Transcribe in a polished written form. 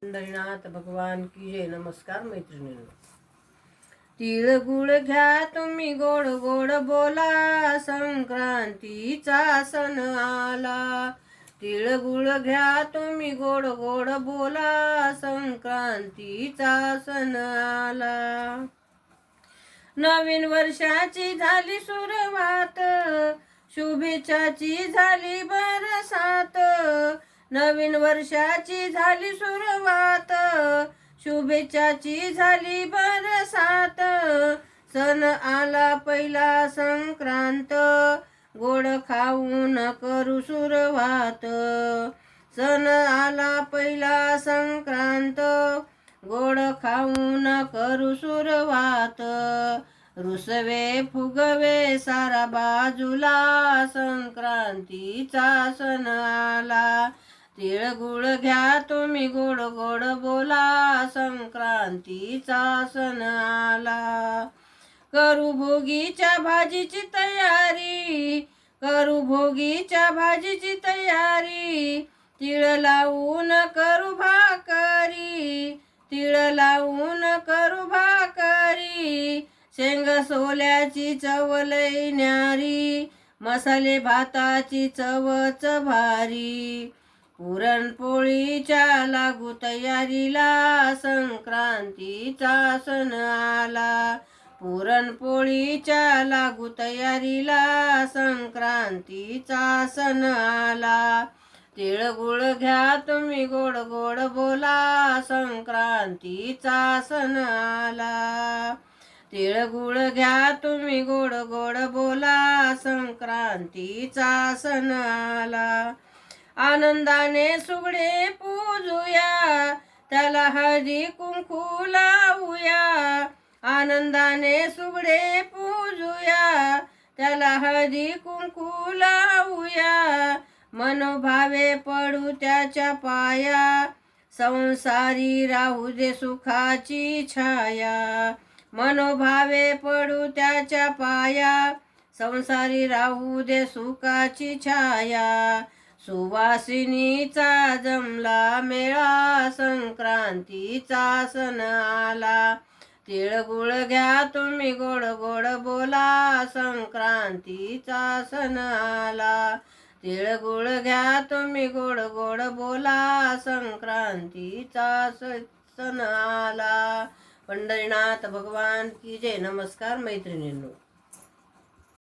पंढरीनाथ भगवान की जय. नमस्कार मैत्रिणींनो. तिळगुळ घ्या तुम्ही गोड गोड बोला, संक्रांतीचा सण आला. तिळगुळ घ्या तुम्ही गोड गोड बोला, संक्रांतीचा सण आला. नवीन वर्षाची झाली सुरुवात, शुभेच्छाची झाली बरसात. नवीन वर्षाची झाली सुरुवात, शुभेच्छाची झाली बरसात. सण आला पहिला संक्रांत, गोड खाऊन करू सुरुवात. सण आला पहिला संक्रांत, गोड खाऊन करू सुरुवात. रुसवे फुगवे सारा बाजूला, संक्रांतीचा सण आला. तिळगुळ घ्या तुम्ही गोड गोड बोला, संक्रांतीचा सण आला. करू भोगीच्या भाजीची तयारी, करू भोगीच्या भाजीची तयारी. तिळ लावून करू भाकरी, तिळ लावून करू भाकरी. शेंग सोल्याची चव लई न्यारी, मसाले भाताची चवच भारी. पुरणपोळीच्या लागू तयारीला, संक्रांतीचा सण आला. पुरणपोळीच्या लागू तयारीला, संक्रांतीचा सण आला. तिळगुळ घ्या तुम्ही गोड गोड बोला, संक्रांतीचा सण आला. तिळगुळ घ्या तुम्ही गोड गोड बोला, संक्रांतीचा सण आला. आनंदाने सुगडे पूजूया, त्याला हळदी कुंकू लावूया. आनंदाने सुगडे पूजूया, त्याला हळदी कुंकू लावूया. मनोभावे पडू त्याच्या पाया, संसारी राहू दे सुखाची छाया. मनोभावे पडू त्याच्या पाया, संसारी राहू दे सुखाची छाया. सुवासिनीचा जमला मेळा, संक्रांतीचा सण आला. तिळगुळ घ्या तुम्ही गोड गोड बोला, संक्रांतीचा सण आला. तिळगुळ घ्या तुम्ही गोड गोड बोला, संक्रांतीचा सण आला. पंढरीनाथ भगवान की जय. नमस्कार मैत्रिणींनो.